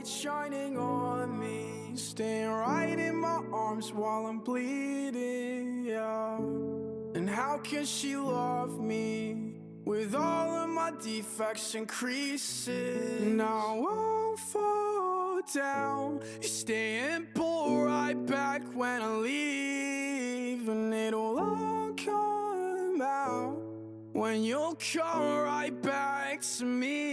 light shining on me, staying right in my arms while I'm bleeding, yeah. And how can she love me with all of my defects and creases? Now I won't fall down, you stay and pull right back when I leave, and it'll all come out when you'll come right back to me.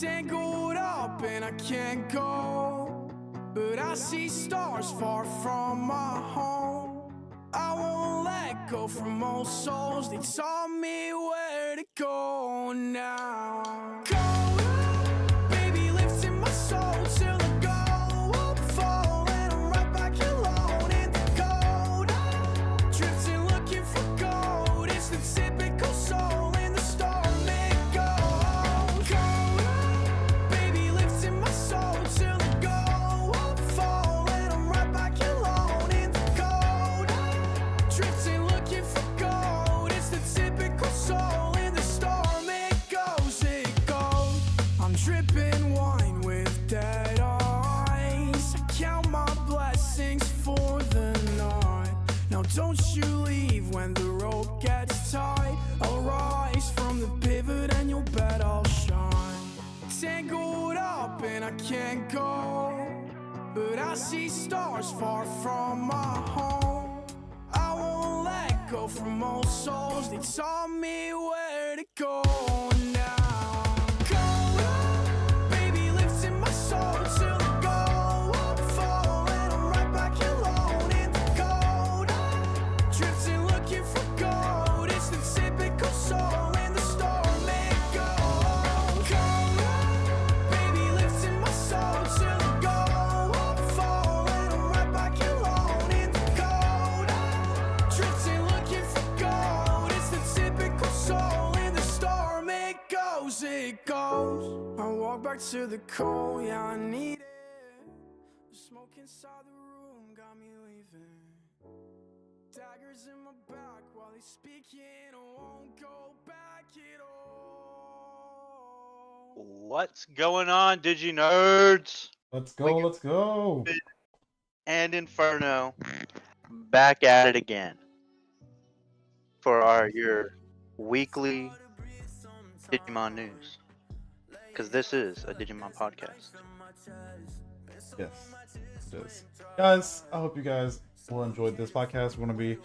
Tangled up and I can't go, but I see stars far from my home. I won't let go from old souls, they taught me where to go now. Go up, baby, lifting my soul till I go up, fall, and I'm right back alone in the cold. Drifting, looking for gold, it's the typical soul in the storm it goes. Go up, baby, lifting my soul till I go up, fall, and I'm right back alone in the cold. Drifting, looking for gold, it's the typical soul in the storm it goes, it goes. I'm dripping wine with dead eyes, I count my blessings for the night. Now don't you leave when the rope gets tight, I'll rise from the pivot and you'll bet I'll shine. Tangled up and I can't go, but I see stars far from my home. I won't let go from old souls, they taught me where to go now. Go up, baby, lifting my soul till I go up, fall, and I'm right back alone in the cold. Drifting, looking for gold, it's the typical soul in the storm it goes. Go up, baby, lifting my soul till I go up, fall, and I'm right back alone in the cold. Drifting, looking for gold, it's the typical soul in the storm it goes, it goes. I walk back to the cold, yeah, I need it. The smoke inside the room got me leaving. Daggers in my back while they speaking, I won't go back at all. What's going on, DigiNerds? Let's go, let's go. And Inferno back at it again for your weekly Digimon news. Because this is a Digimon podcast. Yes, it is. Guys, I hope you guys will enjoy this podcast. We're going to be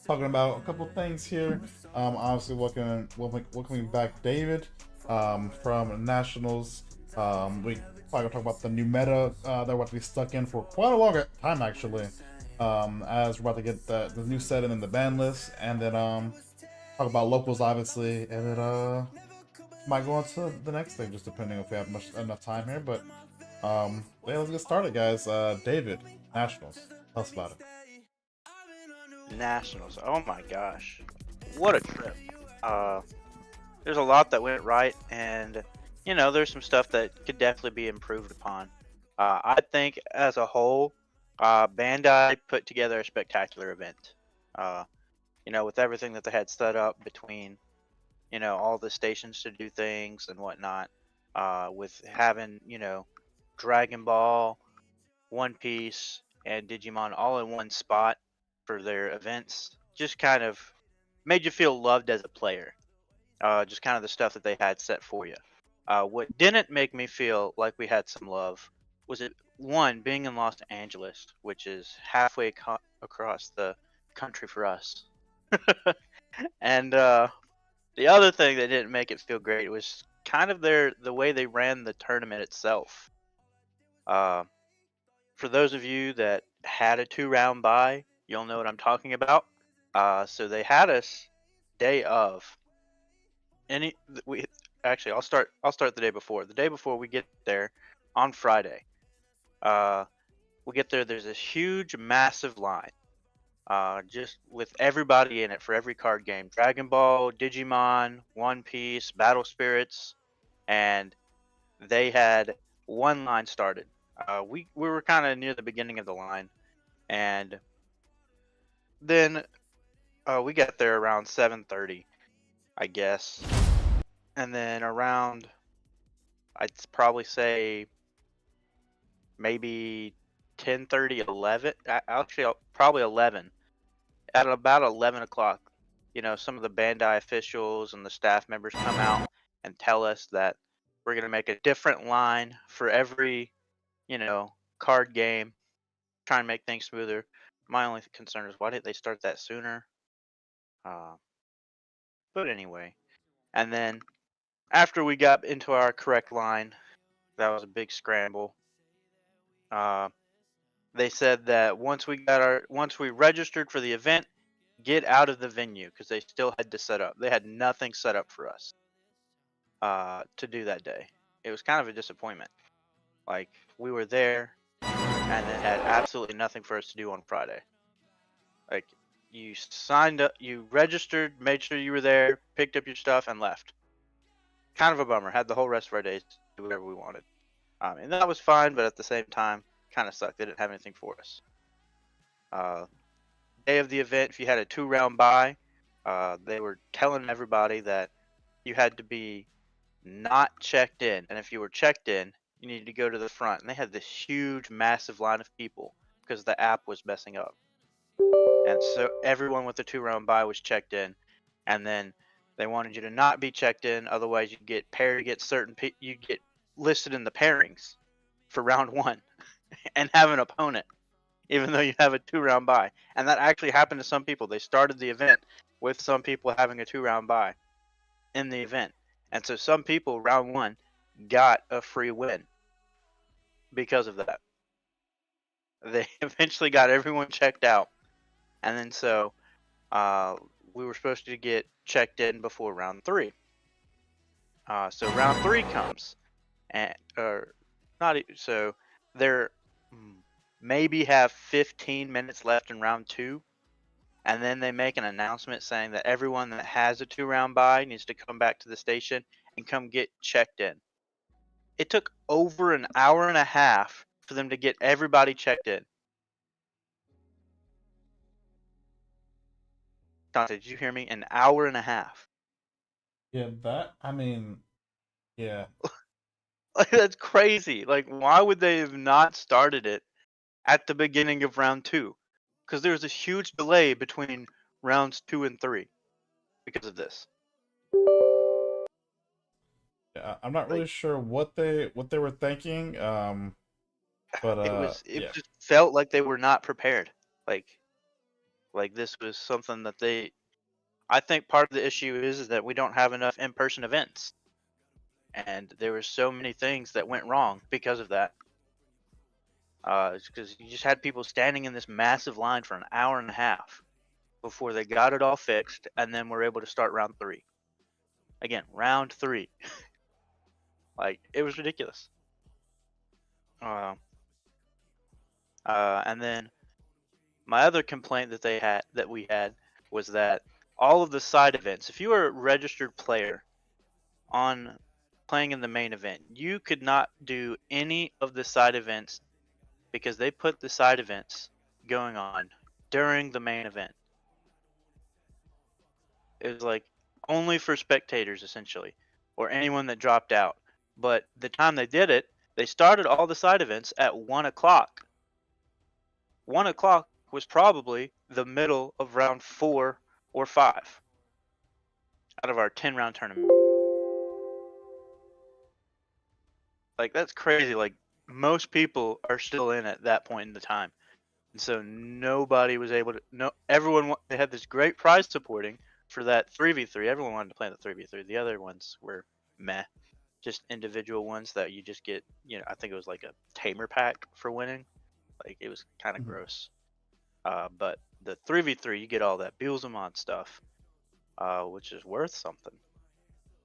talking about a couple things here. Obviously, welcoming back David from Nationals. We probably going to talk about the new meta that we're about to be stuck in for quite a long time, actually. As we're about to get the new set in the ban list. And then talk about locals, obviously. And then might go on to the next thing, just depending if we have enough time here. But yeah, let's get started, guys. David, Nationals, tell us about it. Nationals. Oh my gosh. What a trip. There's a lot that went right, and you know, there's some stuff that could definitely be improved upon. I think as a whole, Bandai put together a spectacular event. You know, with everything that they had set up between, you know, all the stations to do things and whatnot, with having, you know, Dragon Ball, One Piece, and Digimon all in one spot for their events, just kind of made you feel loved as a player. Just kind of the stuff that they had set for you. What didn't make me feel like we had some love was it, one, being in Los Angeles, which is halfway across the country for us. And the other thing that didn't make it feel great was kind of the way they ran the tournament itself. For those of you that had a 2-round bye, you'll know what I'm talking about. So they had us day of. Actually, I'll start the day before. The day before we get there on Friday. We get there. There's this huge, massive line. Just with everybody in it for every card game. Dragon Ball, Digimon, One Piece, Battle Spirits, and they had one line started. We were kind of near the beginning of the line, and then we got there around 7:30, I guess, and then around I'd probably say maybe 10:30, 11. Actually, probably 11. At about 11 o'clock, some of the Bandai officials and the staff members come out and tell us that we're going to make a different line for every, card game, try and make things smoother. My only concern is why didn't they start that sooner? Uh, but anyway, and then after we got into our correct line, that was a big scramble. They said that once we registered for the event, get out of the venue because they still had to set up. They had nothing set up for us to do that day. It was kind of a disappointment. Like we were there and they had absolutely nothing for us to do on Friday. Like you signed up, you registered, made sure you were there, picked up your stuff, and left. Kind of a bummer. Had the whole rest of our days to do whatever we wanted, and that was fine. But at the same time, kind of sucked. They didn't have anything for us. Day of the event, if you had a 2-round bye, they were telling everybody that you had to be not checked in, and if you were checked in, you needed to go to the front. And they had this huge, massive line of people because the app was messing up, and so everyone with the 2-round bye was checked in, and then they wanted you to not be checked in, otherwise you get paired against you get listed in the pairings for round 1 and have an opponent even though you have a 2-round bye. And that actually happened to some people. They started the event with some people having a 2-round bye in the event. And so some people, round 1, got a free win because of that. They eventually got everyone checked out. And then so we were supposed to get checked in before round 3. So round 3 comes. And so there maybe have 15 minutes left in round 2, and then they make an announcement saying that everyone that has a 2-round bye needs to come back to the station and come get checked in. It took over an hour and a half for them to get everybody checked in. Dante, did you hear me? An hour and a half. Yeah, yeah. Like, that's crazy. Like, why would they have not started it at the beginning of round 2? Because there was a huge delay between rounds 2 and 3 because of this. Yeah, I'm not really sure what they were thinking. But it just felt like they were not prepared. Like this was something that I think part of the issue is that we don't have enough in-person events, and there were so many things that went wrong because of that. Because you just had people standing in this massive line for an hour and a half before they got it all fixed, and then were able to start round 3. Again, round 3. Like, it was ridiculous. And then my other complaint that we had was that all of the side events, if you were a registered player on playing in the main event, you could not do any of the side events because they put the side events going on during the main event. It was like only for spectators essentially, or anyone that dropped out. But the time they did it, they started all the side events at 1 o'clock. 1 o'clock was probably the middle of round 4 or 5 out of our 10-round tournament. Like, that's crazy. Like, most people are still in at that point in the time. And so nobody was able to, no, everyone, they had this great prize supporting for that 3v3. Everyone wanted to play in the 3v3. The other ones were meh. Just individual ones that you just get, I think it was like a tamer pack for winning. Like, it was kind of gross. But the 3v3, you get all that Beelzemon stuff, which is worth something.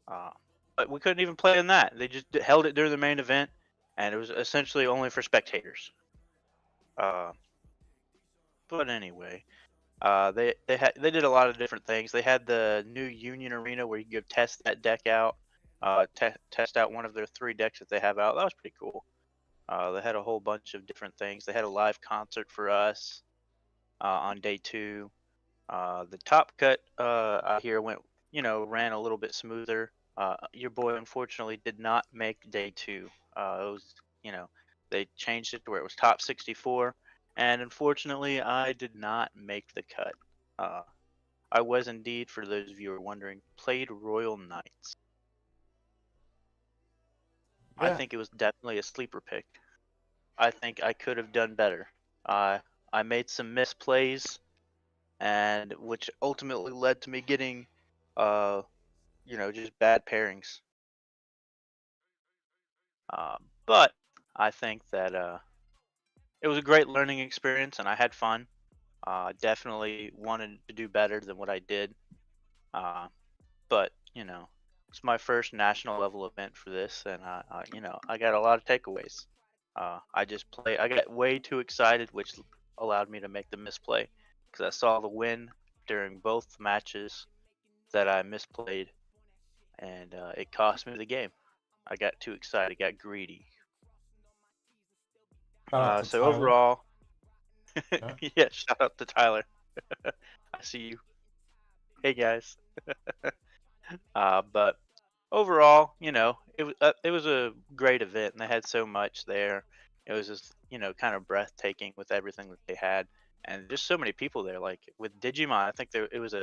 But we couldn't even play in that. They just held it during the main event, and it was essentially only for spectators. But anyway, they did a lot of different things. They had the new Union Arena where you could test that deck out, test out one of their 3 decks that they have out. That was pretty cool. They had a whole bunch of different things. They had a live concert for us on day 2. The Top Cut I hear ran a little bit smoother Your boy unfortunately did not make day 2. It was, they changed it to where it was top 64, and unfortunately, I did not make the cut. Uh, I was indeed, for those of you who are wondering, played Royal Knights. I Yeah. think it was definitely a sleeper pick. I think I could have done better. I made some misplays, and which ultimately led to me getting, uh, just bad pairings. But I think that it was a great learning experience, and I had fun. Definitely wanted to do better than what I did. But it's my first national level event for this, and I got a lot of takeaways. I got way too excited, which allowed me to make the misplay because I saw the win during both matches that I misplayed, and it cost me the game. I got too excited, got greedy. Shout out to So Tyler. overall, Yeah. yeah, shout out to Tyler. I see you. Hey guys. But overall, it was a great event, and they had so much there. It was just kind of breathtaking with everything that they had, and just so many people there. Like with Digimon, I think it was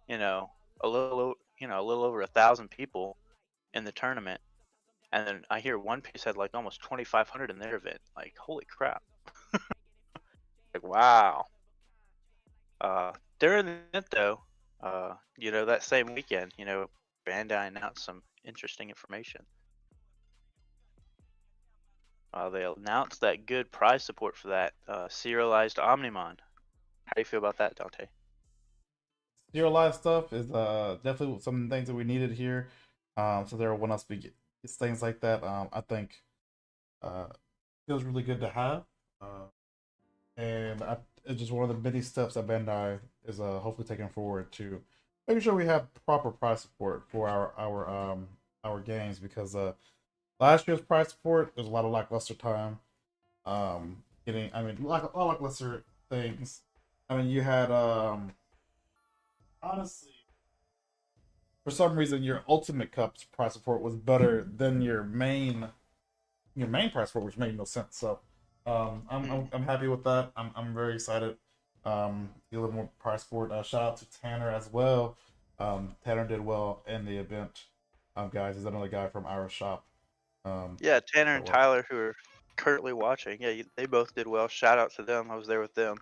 you know a little over 1,000 people in the tournament, and then I hear One Piece had like almost 2,500 in their event. Like holy crap! Like wow. During the event though, that same weekend, Bandai announced some interesting information. They announced that good prize support for that serialized Omnimon. How do you feel about that, Dante? Serialized stuff is definitely some of the things that we needed here. So there when us be things like that. I think feels really good to have. Uh, and it's just one of the many steps that Bandai is hopefully taking forward to making sure we have proper price support for our games because last year's price support there's a lot of lackluster time. Getting I mean like a lot of lackluster things. I mean you had honestly for some reason your Ultimate Cup's price support was better than your main price support, which made no sense. So I'm happy with that. I'm very excited. Get a little more price support. Shout out to Tanner as well. Tanner did well in the event. Guys, he's another guy from our shop. Yeah, Tanner that and was- Tyler, who are currently watching, yeah, they both did well. Shout out to them. I was there with them.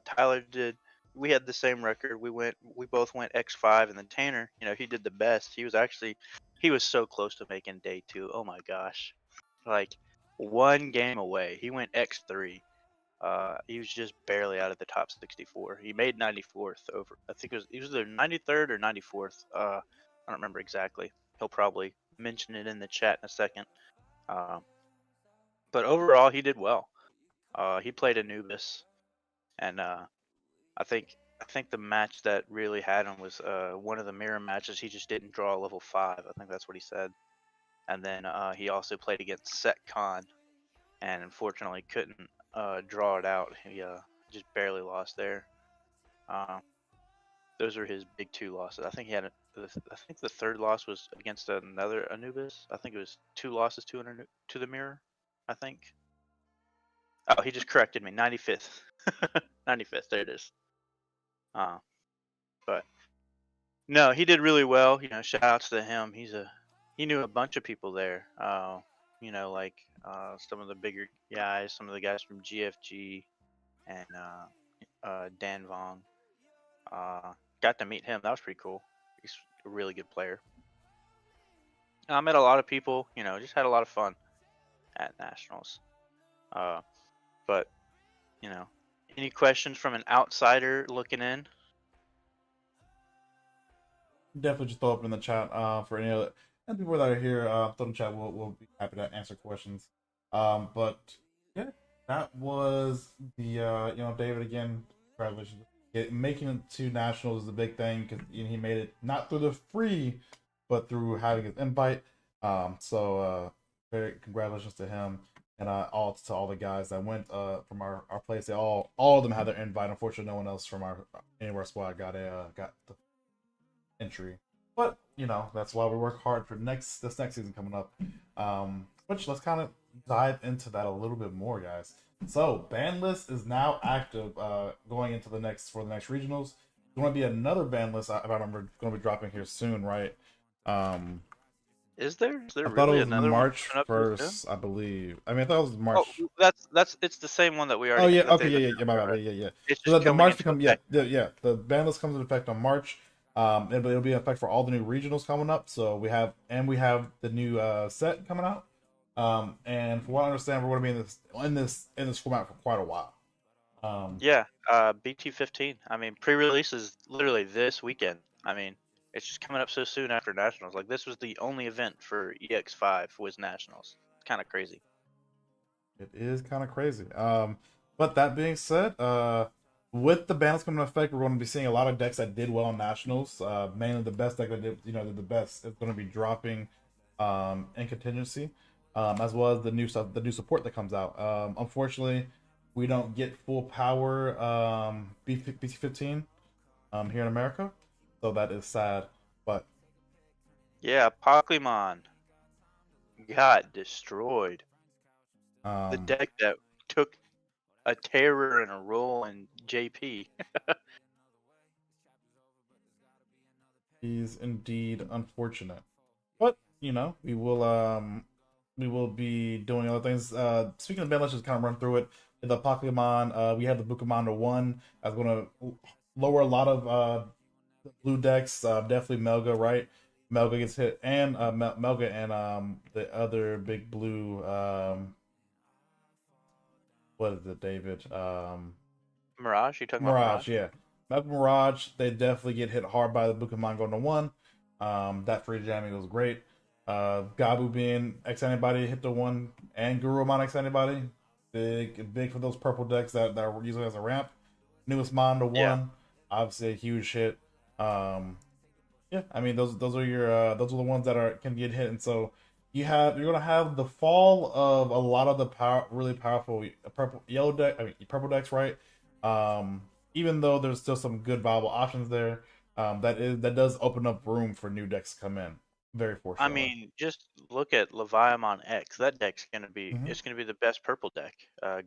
Tyler did. We had the same record. We both went X5, and then Tanner, he did the best. He was so close to making day 2. Oh my gosh, like one game away. He went X3. He was just barely out of the top 64. He made 94th over. I think he was either 93rd or 94th. I don't remember exactly. He'll probably mention it in the chat in a second. Um, but overall, he did well. He played Anubis, and I think the match that really had him was one of the mirror matches. He just didn't draw level 5. I think that's what he said. And then he also played against Set Khan, and unfortunately couldn't draw it out. He just barely lost there. Uh, those were his big 2 losses. I think I think the third loss was against another Anubis. I think it was 2 losses to the mirror. I think. Oh, he just corrected me. 95th. 95th. There it is. Uh, but no, he did really well. Shout outs to him. He knew a bunch of people there. Like some of the bigger guys, some of the guys from GFG and Dan Vong. Got to meet him. That was pretty cool. He's a really good player. I met a lot of people. Just had a lot of fun at nationals. Uh, but any questions from an outsider looking in? Definitely just throw up in the chat for any other and people that are here. Throw in the chat. We'll be happy to answer questions. But yeah, that was the David again. Congratulations. Making it to nationals is a big thing because he made it not through the free, but through having his invite. So very congratulations to him and all to all the guys that went from our place. They all of them had their invite. Unfortunately, no one else from any of our squad got the entry. But that's why we work hard for this next season coming up. Which let's kind of dive into that a little bit more, guys. So ban list is now active going into the next regionals. There's going to be another ban list, if I remember, going to be dropping here soon, right? Is there I thought really it was another March one coming up soon? 1st, I believe. I mean, I thought it was March. Oh, it's the same one that we Oh already. yeah, that okay, they- yeah, my bad, yeah. It's So just the coming March into become effect. the ban list comes into effect on March. It'll be in effect for all the new regionals coming up. So we have the new set coming out. And from what I understand, we're going to be in this format for quite a while. Yeah, BT15. I mean, pre-release is literally this weekend. I mean, it's just coming up so soon after nationals. Like this was the only event for EX5 was nationals. It's kind of crazy. It is kind of crazy. But that being said, with the bans coming into effect, we're going to be seeing a lot of decks that did well on nationals. Mainly the best deck that did, the best is going to be dropping in contingency, as well as the new stuff, the new support that comes out. Unfortunately, we don't get full power BT15 here in America, so that is sad. But Yeah, Pokemon got destroyed. The deck that took a terror and a roll in JP. is indeed unfortunate. But we will be doing other things. Speaking of ban, let's just kind of run through it. The Pokemon, we have the Bukomando 1 that's going to lower a lot of blue decks. Definitely Melga, right? Melga gets hit, and Melga and the other big blue. What is it, David? Mirage? You talking Mirage, about Mirage? yeah. Melga Mirage, they definitely get hit hard by the Bukomon going to 1. That free jamming was great. Gabu being X antibody hit the 1, and Gurumon X antibody. Big for those purple decks that are usually as a ramp. Newest Mon to 1, obviously a huge hit. Yeah, I mean those are the ones that can get hit, and so you're gonna have the fall of a lot of the really powerful purple decks, right? Even though there's still some good viable options there, that does open up room for new decks to come in. Very fortunate. I mean, just look at Leviamon X. That deck's gonna be it's gonna be the best purple deck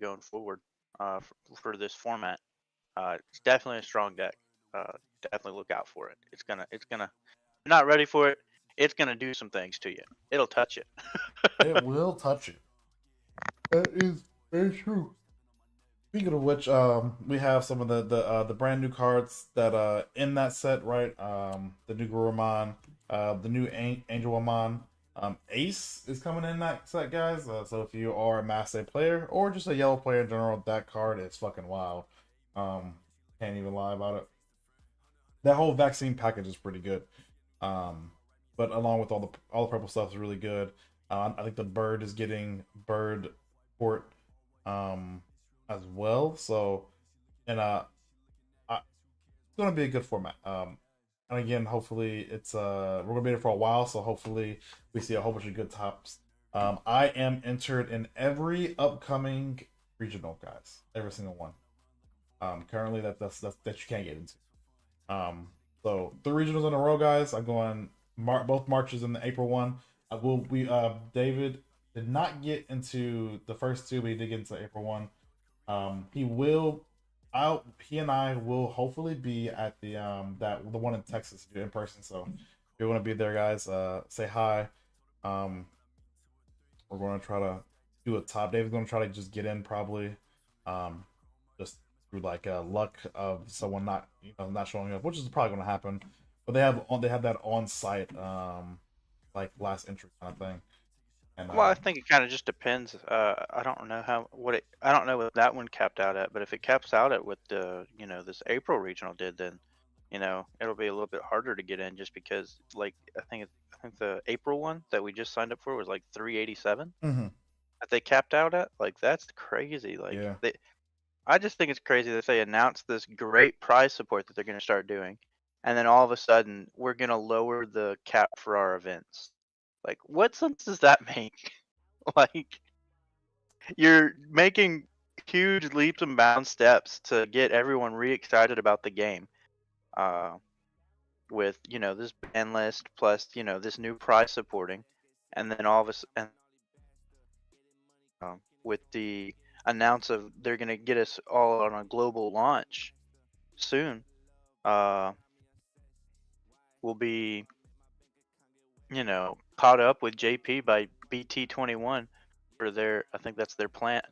going forward for this format. It's definitely a strong deck. Definitely look out for it. It's gonna. If you're not ready for it, it's gonna do some things to you. It'll touch it. It will touch you. That is very true. Speaking of which, we have some of the brand new cards that in that set, right? The new Gurumon, the new Angelmon, Ace is coming in that set, guys. So if you are a Mass A player or just a yellow player in general, that card is fucking wild. Can't even lie about it. That whole vaccine package is pretty good. But along with all the purple stuff is really good. I think the bird is getting bird port as well. So, and it's gonna be a good format. And again, hopefully it's we're gonna be there for a while. So hopefully we see a whole bunch of good tops. I am entered in every upcoming regional, guys. Every single one. Currently that you can't get into. So 3 regionals in a row, guys. I'm going both Marches and the April one. David did not get into the first 2, but he did get into April one. He and I will hopefully be at the one in Texas in person. So if you want to be there, guys, say hi. We're going to try to do a top. David's going to try to just get in probably, just through luck of someone not showing up, which is probably going to happen. But they have that on site last entry kind of thing. And, Well, I think it kind of just depends. I don't know I don't know what that one capped out at, but if it caps out at what the this April regional did, then it'll be a little bit harder to get in just because I think the April one that we just signed up for was 387 that they capped out at. That's crazy. Yeah. I just think it's crazy that they announced this great prize support that they're going to start doing, and then all of a sudden we're going to lower the cap for our events. What sense does that make? You're making huge leaps and bounds steps to get everyone re-excited about the game. with this ban list plus this new prize supporting, and then all of us and with the announce of they're gonna get us all on a global launch soon. We'll be caught up with JP by BT21 for their. I think that's their plan.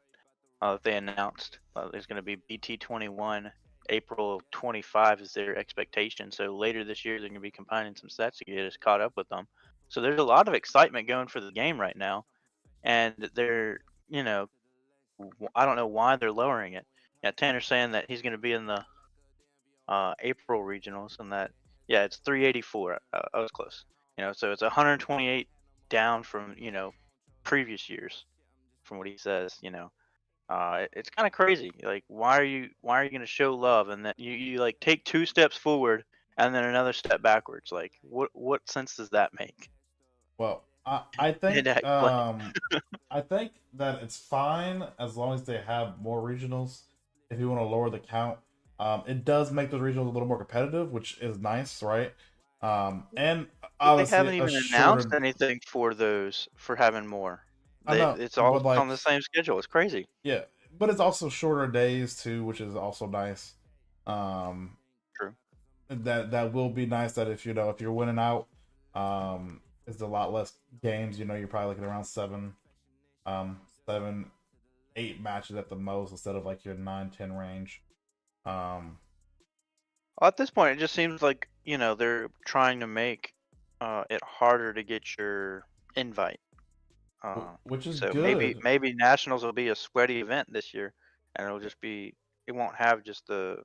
That they announced. There's going to be BT21 April 25 is their expectation. So later this year, they're going to be combining some sets to get us caught up with them. So there's a lot of excitement going for the game right now, and they're I don't know why they're lowering it. Yeah, Tanner's saying that he's going to be in the April regionals, and that it's 384. I was close. So it's 128 down from previous years, from what he says. It's kind of crazy. Like, why are you going to show love and then you like take 2 steps forward and then another step backwards? Like, what sense does that make? Well, I think Explain. I think that it's fine as long as they have more regionals. If you want to lower the count, it does make those regionals a little more competitive, which is nice, right? And They obviously haven't a even announced shorter. anything for those for having more. I know, It's all but like, on the same schedule. It's crazy. yeah, but it's also shorter days too, which is also nice. Um, True. that will be nice. That if if you're winning out, it's a lot less games. You're probably looking around 7, 8 matches at the most instead of like your 9, 10 range. At this point, it just seems like they're trying to make it harder to get your invite. Which is So good. maybe nationals will be a sweaty event this year, and it'll just be it won't have just they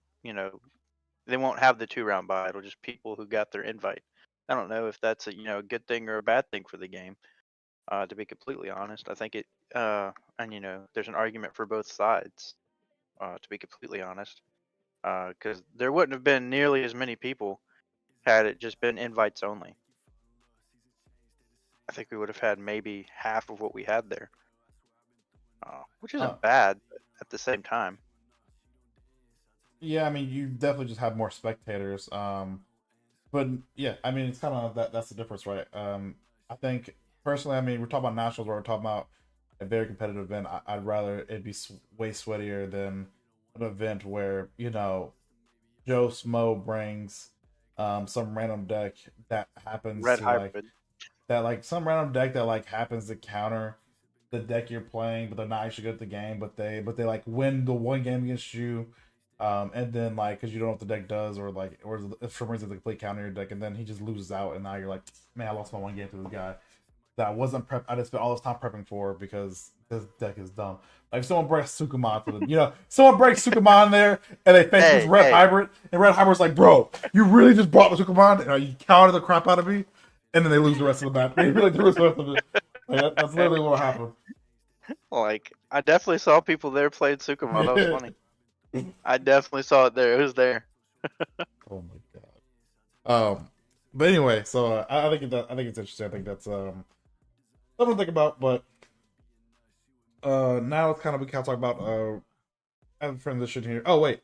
won't have the 2-round bye. It'll just people who got their invite. I don't know if that's a good thing or a bad thing for the game. To be completely honest, I think it and there's an argument for both sides. To be completely honest, because there wouldn't have been nearly as many people had it just been invites only. I think we would have had maybe half of what we had there, which Uh, isn't bad, but at the same time. yeah, I mean, you definitely just have more spectators. But yeah, I mean, it's kind of that's the difference, right? I think personally, I mean, we're talking about nationals, where we're talking about a very competitive event. I'd rather it be way sweatier than an event where Joe Smo brings some random deck that happens Red to like hybrid. some random deck that like happens to counter the deck you're playing, but they're not actually good at the game, but they like win the one game against you. And then like because you don't know what the deck does, or if for some reason the complete counter your deck, and then he just loses out, and now you're like, man, I lost my one game to this guy that I wasn't prep. I just spent all this time prepping for because this deck is dumb. Like if someone breaks Sukumon to someone breaks Sukumon there, and they face this red hybrid, and red hybrid's like, bro, you really just brought the Sukumon, and you counter the crap out of me, and then they lose the rest of the match. They really lose the rest of it. Like, that's literally what happened. Like I definitely saw people there playing Sukuma. That was funny. I definitely saw it there. It was there. Oh my god. But anyway, so I think it's interesting. I think that's something to think about. But now it's we can talk about as a transition here. Oh wait,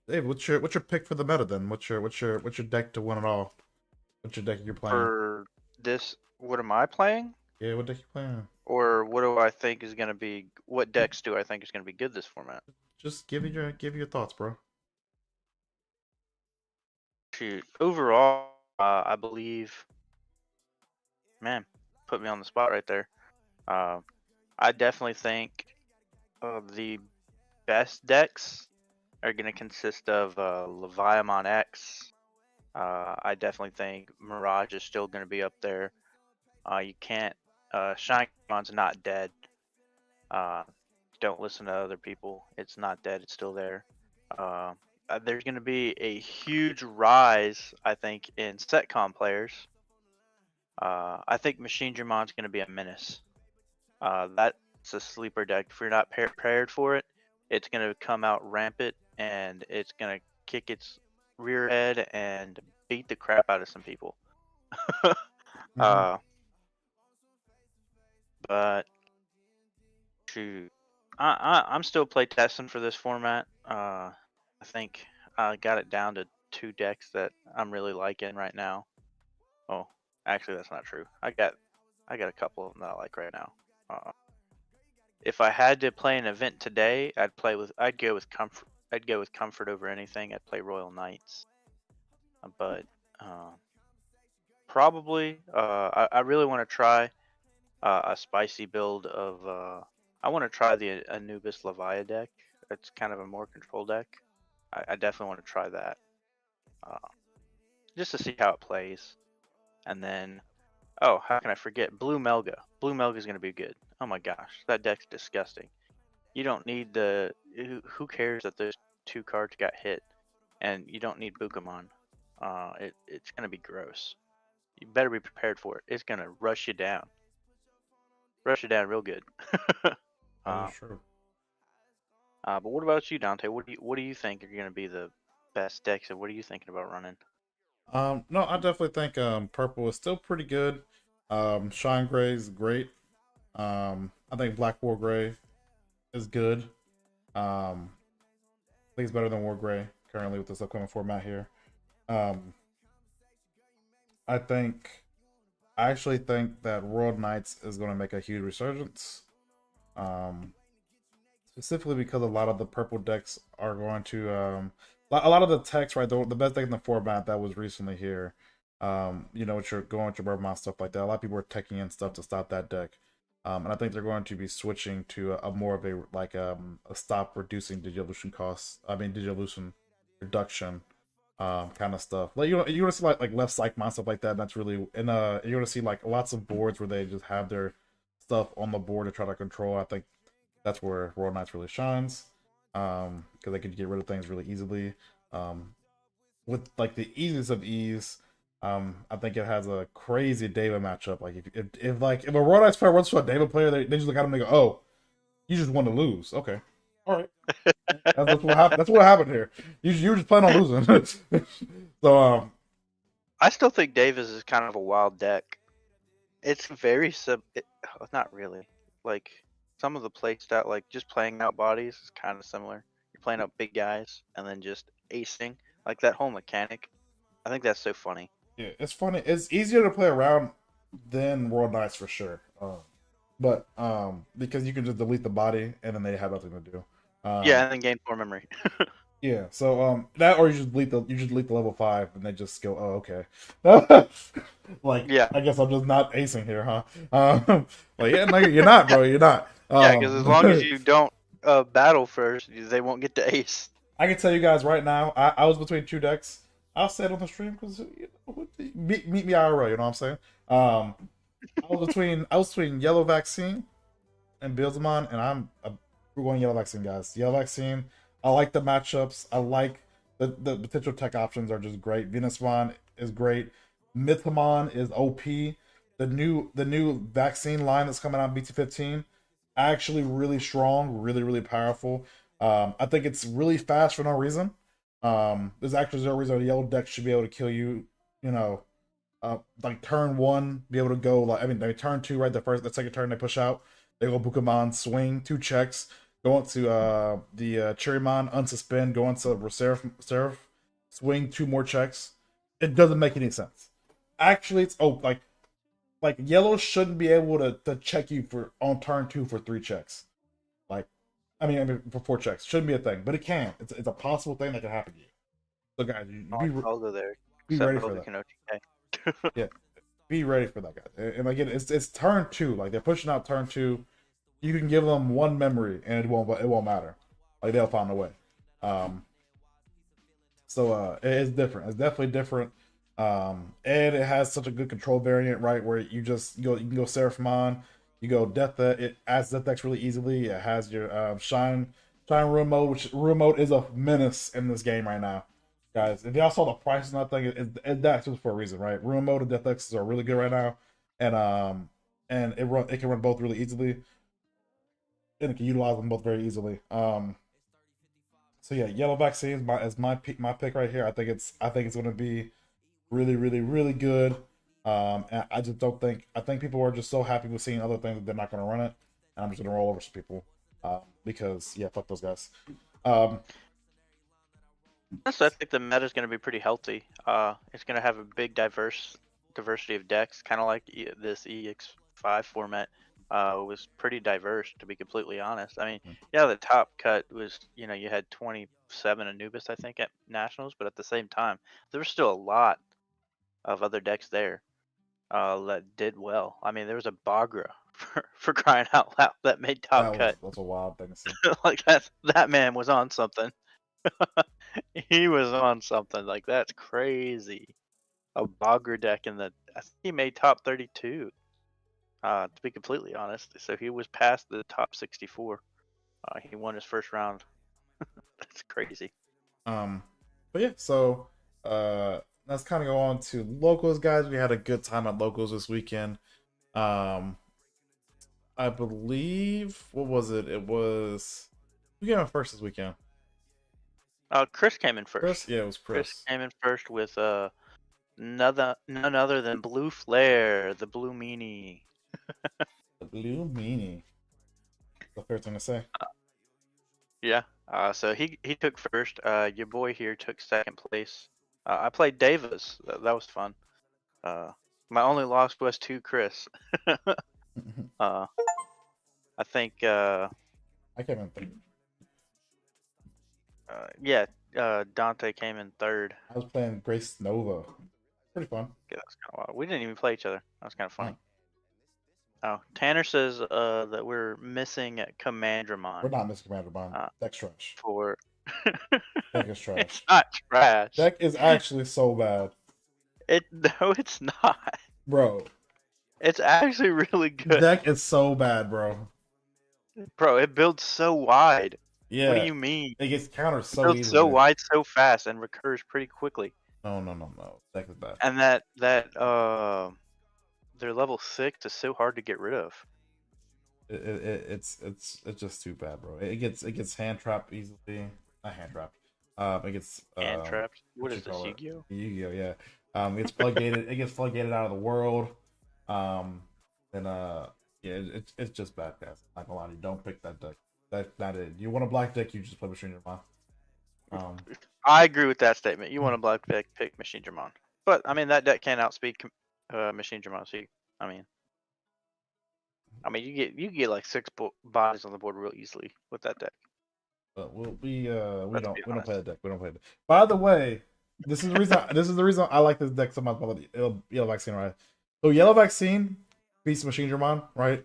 Dave, what's your pick for the meta then? What's your deck to win it all? What's your deck you're playing? For this, what am I playing? Yeah, what deck you playing? Or what do I think is going to be? What decks do I think is going to be good this format? Just give your thoughts, bro. Shoot, overall, I believe. Man, put me on the spot right there. I definitely think the best decks are going to consist of Leviathan X. I definitely think Mirage is still going to be up there. You can't. Shinemon's not dead. Don't listen to other people. It's not dead. It's still there. There's going to be a huge rise, I think, in Setcom players. I think Machine Drumon's going to be a menace. That's a sleeper deck. If you're not prepared for it, it's going to come out rampant, and it's going to kick its rear head and beat the crap out of some people. But shoot, I'm still play testing for this format. I think I got it down to two decks that I'm really liking right now. Oh, actually, that's not true. I got a couple of them that I like right now. If I had to play an event today, I'd go with comfort. I'd go with comfort over anything. I'd play Royal Knights, but probably I really want to try a spicy build of. I want to try the Anubis Leviathan deck. It's kind of a more control deck. I definitely want to try that, uh, just to see how it plays. And then, oh, how can I forget Blue Melga? Blue Melga is going to be good. Oh my gosh, that deck's disgusting. You don't need the. Who cares that those two cards got hit, and you don't need Bukamon. It's going to be gross. You better be prepared for it. It's going to rush you down. Rush you down real good. That is true. But what about you, Dante? What do you think are going to be the best decks, and what are you thinking about running? No, I definitely think purple is still pretty good. Shine Gray is great. I think Black War Gray is good. I think it's better than War Gray currently with this upcoming format here. I actually think that World Knights is going to make a huge resurgence. Specifically because a lot of the purple decks are going to a lot of the techs, right? The best deck in the format that was recently here. With your going to Burma stuff like that. A lot of people are teching in stuff to stop that deck. And I think they're going to be switching to a more of a stop reducing digivolution costs. I mean digivolution reduction kind of stuff. Like you're gonna see like left cyclone stuff like that. And that's really you're gonna see like lots of boards where they just have their stuff on the board to try to control. I think that's where World Knights really shines. Because they can get rid of things really easily. With like the easiest of ease. I think it has a crazy David matchup. Like if a World Knights player runs to a David player, they just look at him and they go, "Oh, you just want to lose." Okay, all right. That's what happened here. You were just planning on losing. So I still think Davis is kind of a wild deck. It's very not really. Like some of the play style, like just playing out bodies is kind of similar. You're playing out big guys and then just acing. Like that whole mechanic. I think that's so funny. yeah, it's funny. It's easier to play around than World Knights for sure. But because you can just delete the body and then they have nothing to do. Yeah, and then gain 4 memory. Yeah, so that or you just delete the level 5 and they just go, oh okay. Like yeah, I guess I'm just not acing here, huh? Like yeah, no, you're not, bro. You're not. yeah, because as long as you don't battle first, they won't get to ace. I can tell you guys right now, I was between two decks. I'll say it on the stream because meet me IRL. You know what I'm saying? I was between Yellow Vaccine and Bildemon, and we're going Yellow Vaccine, guys. Yellow Vaccine. I like the matchups. I like the potential tech options are just great. Venusmon is great. Mythomon is OP. The new vaccine line that's coming out BT15 actually really strong, really powerful. I think it's really fast for no reason. There's actually zero reason a yellow deck should be able to kill you. Like turn 1, be able to go they turn 2, right? The second turn they push out, they go Bukamon, swing 2 checks, go into the Cherrymon, unsuspend, go into Seraph, swing 2 more checks. It doesn't make any sense. Actually, it's like yellow shouldn't be able to check you on turn 2 for 3 checks. For 4 checks. Shouldn't be a thing, but it can. It's a possible thing that can happen to you. So guys, I'll go there. Be ready for that. Yeah, be ready for that, guys. And again, it's turn 2. Like they're pushing out turn 2. You can give them 1 memory and it won't matter. Like they'll find a way. So it is different. It's definitely different. And it has such a good control variant, right? Where you can go Seraphimon, you go Death. It adds Death X really easily. It has your Shine Room Mode, which Room Mode is a menace in this game right now, guys. If y'all saw the prices on that thing, that's just for a reason, right? Room Mode and Death X are really good right now, and it can run both really easily, and it can utilize them both very easily. So yeah, Yellow Vaccine is my pick right here. I think it's going to be really good. And I just don't think. I think people are just so happy with seeing other things that they're not going to run it, and I'm just going to roll over some people because fuck those guys. Honestly, I think the meta is going to be pretty healthy. It's going to have a big diversity of decks, kind of like this EX5 format. Was pretty diverse, to be completely honest. I mean, yeah, the top cut was, you had 27 Anubis, I think, at Nationals, but at the same time, there was still a lot of other decks there that did well. I mean, there was a Bagra for crying out loud that made top cut. That's a wild thing to see. Like that man was on something. He was on something. Like, that's crazy. A Bagra deck I think he made top 32. To be completely honest, so he was past the top 64. He won his first round. That's crazy. But yeah, so let's kind of go on to locals, guys. We had a good time at locals this weekend. I believe, what was it? It was, who came in first this weekend? Chris came in first. Chris? Yeah, it was Chris. Chris came in first with none other than Blue Flare, the Blue Meanie. The Blue Meanie. The first thing to say. Yeah. So he took first. Your boy here took second place. I played Davis. That was fun. My only loss was to Chris. I think. I came in third. Yeah. Dante came in third. I was playing Grace Nova. Pretty fun. Yeah, that was kind of wild. We didn't even play each other. That was kind of funny. Oh, Tanner says that we're missing Commandramon. We're not missing Commandramon. Deck's trash. Deck is trash. It's not trash. Deck is actually so bad. No, it's not. Bro. It's actually really good. Deck is so bad, bro. Bro, it builds so wide. Yeah. What do you mean? It gets countered so easily. It builds so wide so fast and recurs pretty quickly. No. Deck is bad. And they're level 6 is so hard to get rid of. It's just too bad, bro. It gets hand trapped easily. Not hand trapped. It gets hand trapped. What is this, Yu-Gi-Oh? Yu-Gi-Oh, yeah. It gets floodgated. It gets floodgated out of the world. It's just bad, guys. Not gonna lie to you. Don't pick that deck. That's not it. You want a black deck, you just play Machine Dramon. I agree with that statement. You want a black deck, pick Machine Dramon. But I mean, that deck can't outspeed Machine Dramon. So you get like 6 bodies on the board real easily with that deck. But we don't play that deck. We don't play that. By the way, this is the reason. This is the reason I like this deck so much. Yellow Vaccine, right? So Yellow Vaccine beats Machine Dramon, right?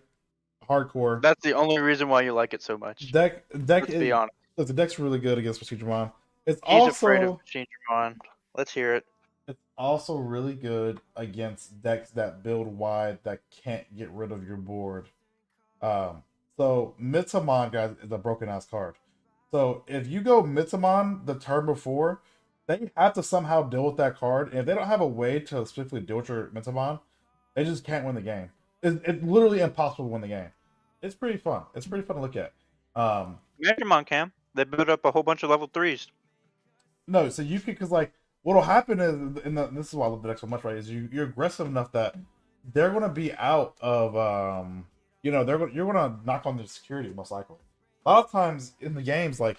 Hardcore. That's the only reason why you like it so much. Let's be honest. The deck's really good against Machine Dramon. He's afraid of Machine Dramon. Let's hear it. It's also really good against decks that build wide that can't get rid of your board. So Mitsamon, guys, is a broken ass card. So if you go Mitsamon the turn before, they have to somehow deal with that card. And if they don't have a way to specifically deal with your Mitsamon, they just can't win the game. It's literally impossible to win the game. It's pretty fun. It's pretty fun to look at. Megamon Cam. They build up a whole bunch of level 3s. No, so you could, because like what'll happen is, this is why I love the deck so much, right? Is you're aggressive enough that they're gonna be out of you're gonna knock on their security most likely. A lot of times in the games, like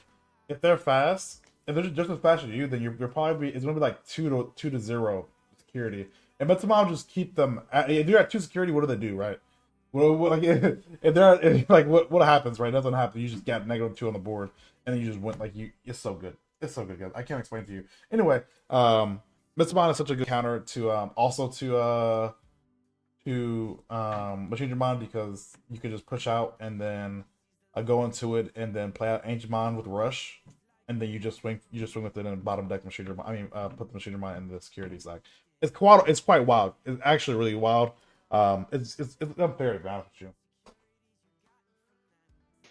if they're fast, if they're just as fast as you, then you're probably it's gonna be like 2-0 security. And Metamon just keep them. If you're at 2 security, what do they do, right? Like if they're like what happens, right? Nothing happens. You just got -2 on the board, and then you just went like it's so good. It's so good, guys. I can't explain it to you. Anyway, Metamon is such a good counter to Machine Dramon because you can just push out and then go into it and then play out Ancient Mon with Rush, and then you just swing with it in bottom deck Machine Dramon. Put the Machine Dramon in the security stack. It's quite wild. It's actually really wild. It's unfair to be honest with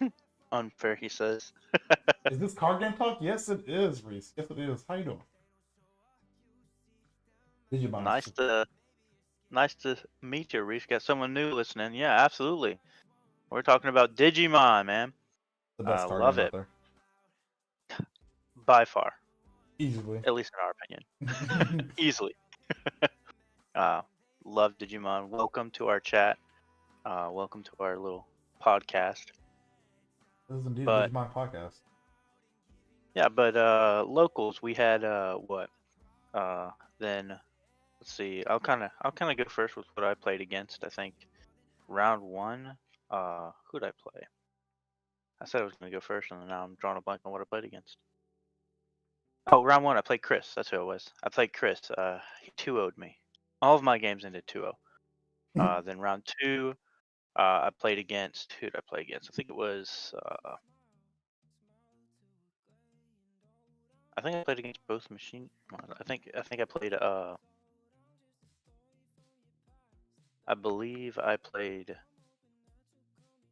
you. Unfair, he says. Is this card game talk? Yes, it is, Reese. Yes, it is. How you doing? Digimon. Nice to meet you, Reese. Got someone new listening. Yeah, absolutely. We're talking about Digimon, man. The best card love game it. out there. By far. Easily. At least in our opinion. Easily. Love Digimon. Welcome to our chat. Welcome to our little podcast. This is indeed a Digimon podcast. Yeah, but locals we had what? Then let's see. I'll kind of go first with what I played against. I think round one. Who'd I play? I said I was gonna go first, and now I'm drawing a blank on what I played against. Oh, round one I played Chris. That's who it was. I played Chris. He 2-0'd me. All of my games ended 2-0. Then round two, I played against. Who did I play against? I think it was. I think I played against both machine. I think I played. I believe I played.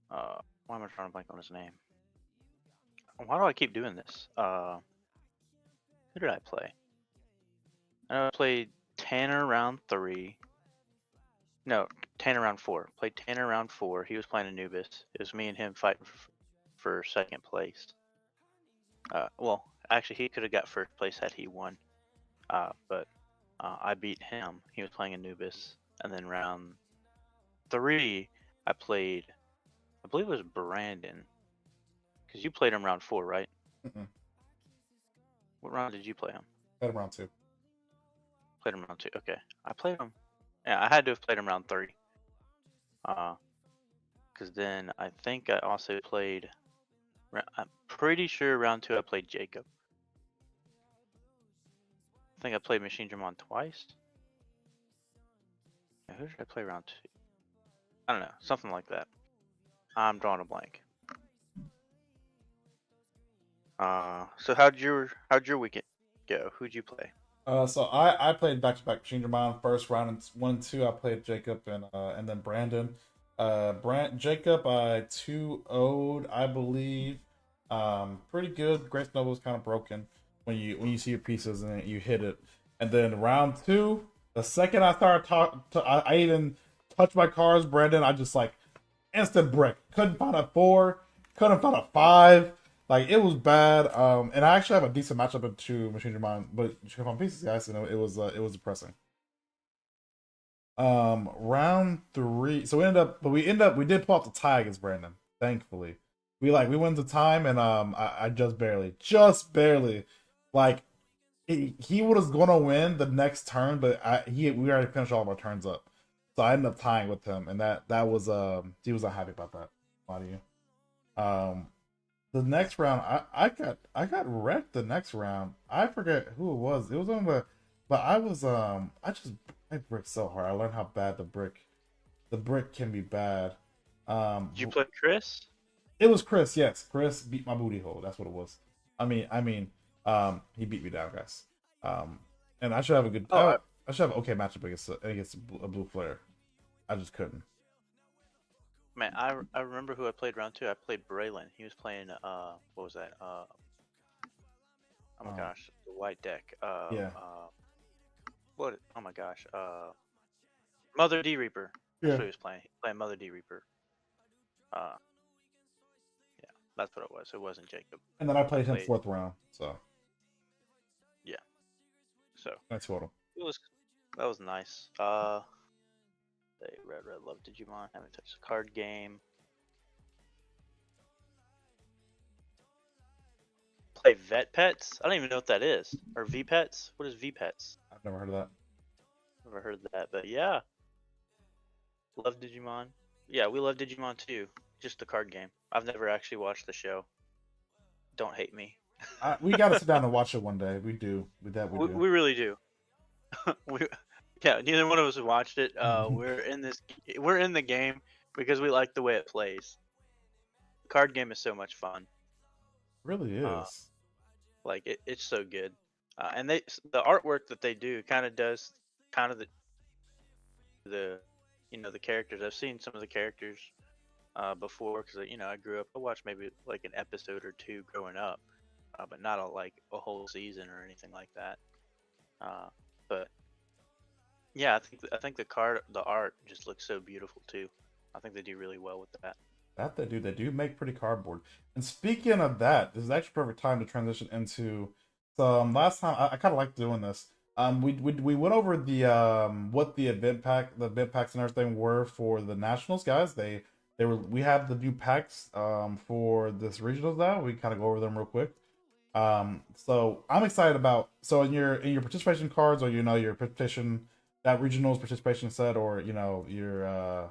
Why am I trying to blank on his name? Why do I keep doing this? Who did I play? I know I played Tanner round three. No, Tanner round four. Played Tanner round four. He was playing Anubis. It was me and him fighting for second place. Well, actually, he could have got first place had he won. But I beat him. He was playing Anubis. And then round three, I played, I believe it was Brandon. Because you played him round four, right? Mm-mm. What round did you play him? Played him round two. Played him round two. Okay. I played him. Yeah, I had to have played him round three. Because then I think I also played, I'm pretty sure round two I played Jacob. I think I played Machine Dramon twice. Yeah, who did I play round two? I don't know, something like that. I'm drawing a blank. So how'd your weekend go? Who'd you play? So I played back to back Machine Dramon first round and 1-2. I played Jacob and then Brandon. Jacob I 2-0'd, I believe. Pretty good. Grace Noble was kind of broken when you see your pieces and you hit it. And then round two, the second I started I even touched my cards, Brandon. I just like instant brick. Couldn't find a 4. Couldn't find a 5. Like it was bad. And I actually have a decent matchup into Machine Dramon, but on pieces, guys, you know, it was depressing. Round three. So we did pull out the tie against Brandon. Thankfully, we went to time, and I just barely, like he was gonna win the next turn, but we already finished all of our turns up, so I ended up tying with him, and that was he was not happy about that. Why do you? The next round, I got wrecked. The next round, I forget who it was. It was on the, but I was I bricked so hard. I learned how bad the brick can be bad. Did you play Chris? It was Chris. Yes, Chris beat my booty hole. That's what it was. I mean, he beat me down, guys. And I should have a good. I should have an okay matchup against a blue player. I just couldn't. Man, I remember who I played round two. I played Braylon. He was playing what was that? Oh my gosh, the white deck. Yeah. What? Oh my gosh. Mother D Reaper. That's Yeah. what he was playing. He was playing Mother D Reaper. Yeah, that's what it was. It wasn't Jacob. And then I played him fourth round. So. Yeah. So. I told him. That was nice. Red love Digimon. Haven't touched the card game. Play Vet Pets. I don't even know what that is. Or V Pets. What is V Pets? I've never heard of that. Never heard of that, but yeah. Love Digimon. Yeah, we love Digimon too. Just the card game. I've never actually watched the show. Don't hate me. We gotta sit down and watch it one day. We do. We do. We really do. Yeah, neither one of us have watched it. We're in the game because we like the way it plays. The card game is so much fun. Really is. Like it's so good. And the artwork that they do kind of does the the characters. I've seen some of the characters before because I grew up. I watched maybe like an episode or two growing up, but not a whole season or anything like that. But yeah, I think the art just looks so beautiful too. I think they do really well with that. That they do. They do make pretty cardboard. And speaking of that, this is actually perfect time to transition into. So last time I kind of liked doing this. We went over the what the event packs and everything were for the nationals, guys. We have the new packs for this regionals now. We kind of go over them real quick. So I'm excited about in your participation cards, or your participation that regionals participation set, or your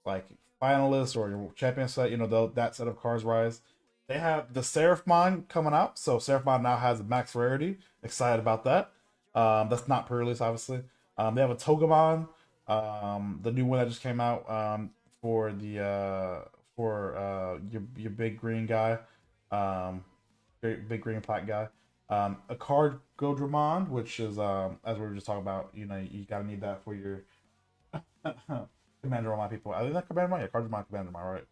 like finalists or your champion set, that set of cards rise. They have the Seraphmon coming out, so Seraphmon now has a max rarity. Excited about that. That's not pre-release, obviously. They have a Togemon, the new one that just came out, for your big green guy, big green plaque guy. A card Godramon, which is as we were just talking about, you gotta need that for your Commander on my people. I think that Commander, yeah, cards my Commander, am I right?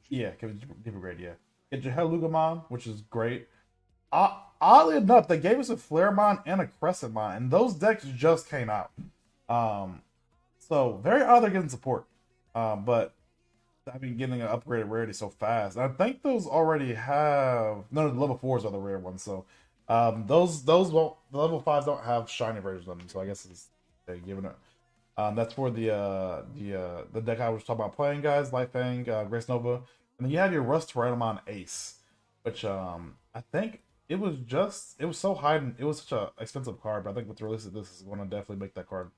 Yeah, give a grade, yeah. Get your Helugamon, which is great. Oddly enough, they gave us a Flairmon and a Crescentmon, and those decks just came out. So very odd they're getting support. But I mean, getting an upgraded rarity so fast. I think those already have the level 4s are the rare ones. So those won't, the level 5s don't have shiny versions of them. So I guess they're giving it. That's for the deck I was talking about playing, guys. Light Fang, Grace Nova, and then you have your Rust Tyrannomon Ace, which I think it was so high and it was such an expensive card. But I think with the release of this is going to definitely make that card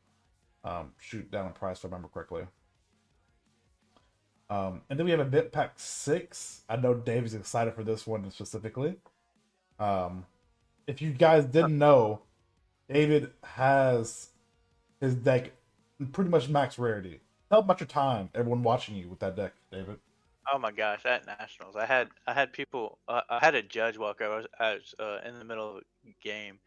shoot down in price, if I remember correctly. And then we have Event Pack 6. I know Dave is excited for this one specifically. If you guys didn't know, David has his deck pretty much max rarity. Tell about your time, everyone watching you with that deck, David. Oh my gosh, at Nationals, I had people. I had a judge walk over. I was in the middle of a game.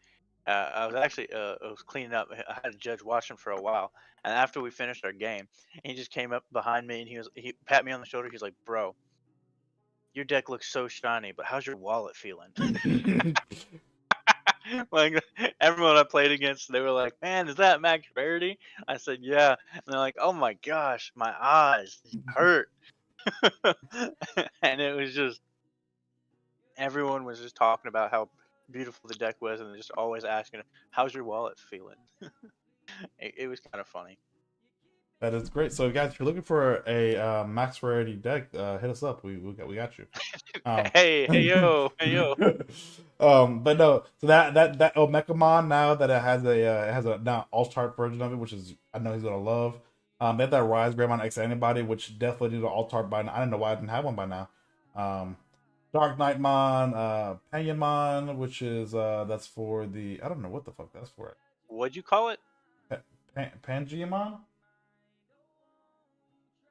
I was actually I was cleaning up. I had a judge watching for a while, and after we finished our game, he just came up behind me and he pat me on the shoulder. He's like, "Bro, your deck looks so shiny, but how's your wallet feeling?" Like everyone I played against, they were like, "Man, is that max rarity?" I said, "Yeah," and they're like, "Oh my gosh, my eyes hurt." And it was just everyone was just talking about how beautiful the deck was, and just always asking, "How's your wallet feeling?" It was kind of funny. That is great. So, guys, if you're looking for a max rarity deck, hit us up. We got you. Hey yo, hey yo. But no. So that Omecamon, now that it has a now alt-art version of it, which is I know he's gonna love. They have that Rise Greymon X Antibody, which definitely need an alt-art by now. I didn't know why I didn't have one by now. Dark Knightmon, Panionmon, which is that's for the I don't know what the fuck that's for. What'd you call it? Pangiamon?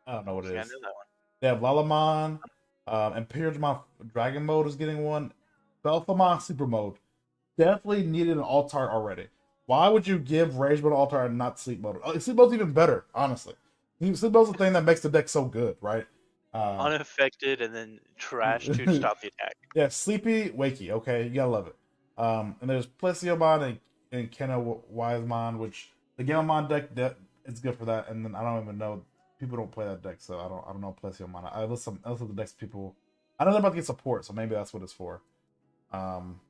I don't know what it I is. knew that one. They have Lalamon, Imperialmon Dragon Mode is getting one. Belphamon Super Mode. Definitely needed an alt-art already. Why would you give Rage Mode alt-art and not Sleep Mode? Sleep Mode's even better, honestly. Sleep Mode's the thing that makes the deck so good, right? Unaffected and then trash to stop the attack. Yeah, Sleepy, Wakey, okay? You gotta love it. And there's Plesiomon and Kenna Wisemon, which the Gamamon deck it's good for that. And then I don't even know, people don't play that deck, so I don't know Plesiomon. I listen to the decks people. I know they're about to get support, so maybe that's what it's for. And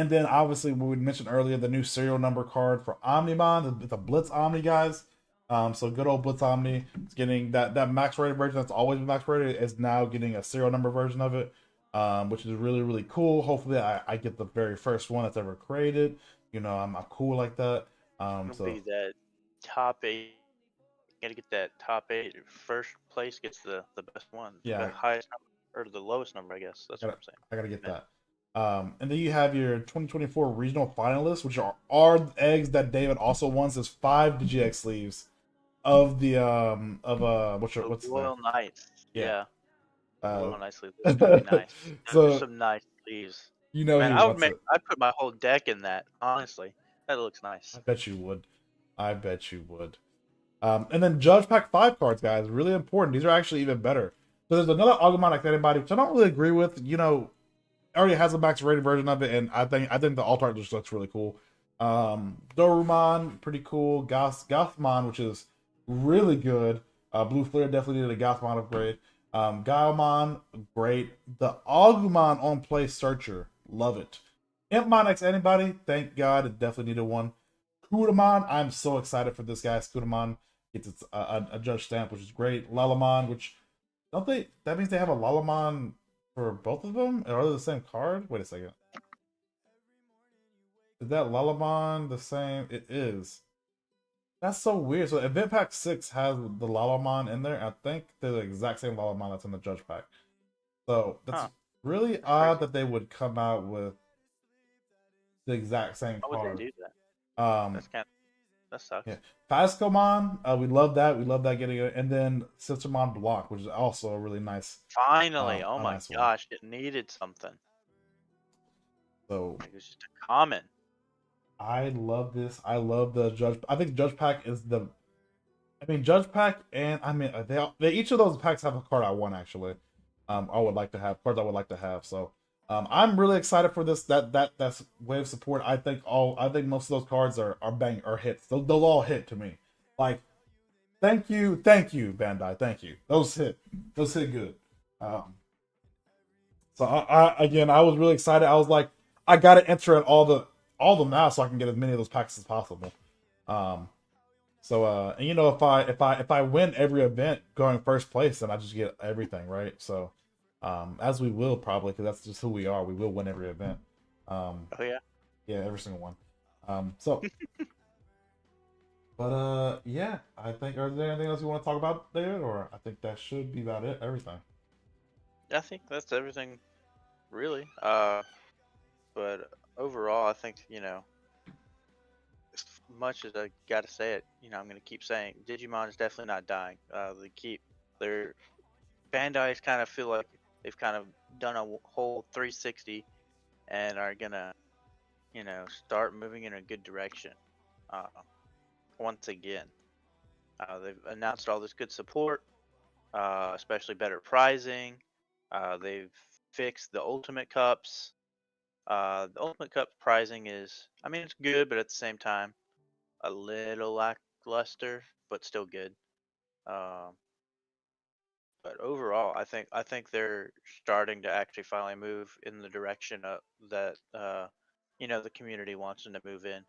then obviously what we mentioned earlier, the new serial number card for Omnimon, it's a Blitz Omni, guys. So good old Blitz Omni. It's getting that max rated version that's always been max rated is now getting a serial number version of it, which is really, really cool. Hopefully I get the very first one that's ever created. I'm cool like that. So be that top 8. Gotta get that top 8. First place gets the best one. Yeah. The highest number, or the lowest number, I guess. That's what I'm saying. I gotta get that. And then you have your 2024 regional finalists, which are eggs that David also wants. There's 5 DGX sleeves of the what's Royal Knights. Yeah. Royal Knights sleeves. That's gonna be nice. So some nice sleeves. Man, I'd put my whole deck in that. Honestly, that looks nice. I bet you would. And then Judge Pack 5 cards, guys, really important. These are actually even better. So there's another Agumon X Antibody, which I don't really agree with. Already has a max rated version of it, and I think the alt art just looks really cool. Dorumon, pretty cool. Gothmon, which is really good. Blue Flare definitely needed a Gothmon upgrade. Gaomon, great. The Agumon on play Searcher, love it. Impmon X Antibody, thank God, it definitely needed one. Kudamon, I'm so excited for this guy. Kudamon gets a judge stamp, which is great. Lalamon, which that means they have a Lalamon for both of them? Are they the same card? Wait a second. Is that Lalamon the same? It is. That's so weird. So Event Pack 6 has the Lalamon in there. I think they're the exact same Lalamon that's in the Judge Pack. So that's really odd that they would come out with the exact same How card. would they do that? That sucks. Yeah. Phascomon, we love that. We love that getting it. And then Sistermon Block, which is also a really nice. Finally, oh my nice gosh, it needed something. So it was just a common. I love this. I love the Judge. I think Judge Pack is the. I mean, Judge Pack and they each of those packs have a card I want actually. I would like to have cards I would like to have. So I'm really excited for this. That's wave support. I think most of those cards are hits. They'll all hit to me. Like, thank you, Bandai. Thank you. Those hit good. So I was really excited. I was like, I gotta enter in all them now so I can get as many of those packs as possible. So and you know, if I win every event going first place, then I just get everything, right? So as we will probably, because that's just who we are. We will win every event. Oh yeah. Yeah, every single one. So but yeah, I think, is there anything else you want to talk about there, or I think that should be about it, everything. I think that's everything really. But overall I think, you know, as much as I gotta say it, you know, I'm gonna keep saying Digimon is definitely not dying. Their Bandai's kind of feel like they've kind of done a whole 360 and are gonna, you know, start moving in a good direction. Once again, they've announced all this good support, especially better pricing. They've fixed the Ultimate Cups. The Ultimate Cup pricing is, I mean, it's good, but at the same time, a little lackluster, but still good. But overall, I think they're starting to actually finally move in the direction of that you know, the community wants them to move in,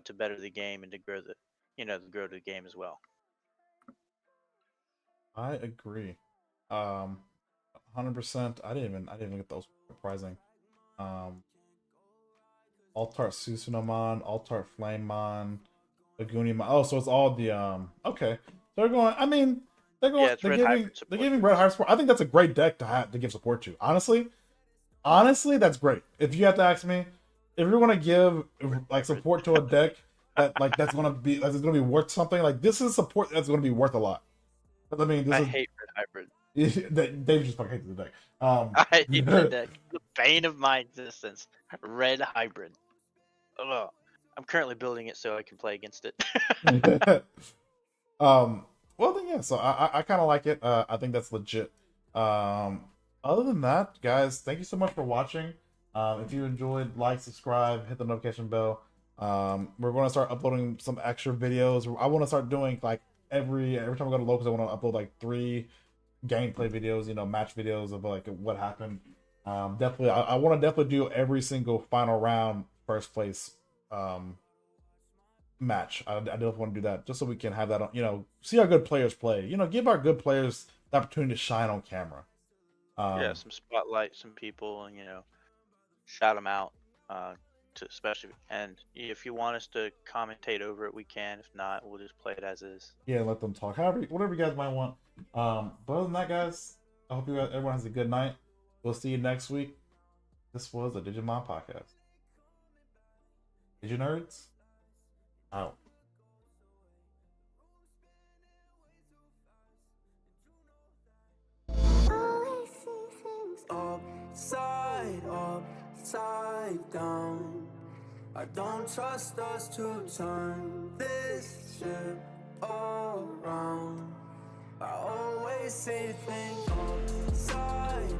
to better the game and to grow the game as well. I agree. 100%. I didn't even get those pricing. Altart Susunomon, Altart Flamemon, Lagoonimon. Oh, so it's all the okay. They're going, I mean, they're giving red hybrid support. I think that's a great deck to give support to. Honestly, that's great. If you have to ask me, if you're gonna give like support to a deck that's gonna be worth something, like this is support that's gonna be worth a lot. I mean, I hate red hybrid. Dave just fucking hates the deck. I hate the deck. The bane of my existence. Red hybrid. Ugh. I'm currently building it so I can play against it. Well then, yeah. So I kind of like it. I think that's legit. Other than that, guys, thank you so much for watching. If you enjoyed, like, subscribe, hit the notification bell. We're going to start uploading some extra videos. I want to start doing like every time I go to locals, I want to upload like 3 gameplay videos, you know, match videos of like what happened. Definitely, I want to definitely do every single final round first place match. I definitely want to do that just so we can have that on, you know, see our good players play. You know, give our good players the opportunity to shine on camera. Yeah, some spotlight, some people, and you know, shout them out. To especially, and if you want us to commentate over it, we can. If not, we'll just play it as is. Yeah, let them talk. Whatever you guys might want. But other than that, guys, I hope everyone has a good night. We'll see you next week. This was the Digimon Podcast. DigiNerds out. Upside down. I don't trust us to turn this ship around. I always say things upside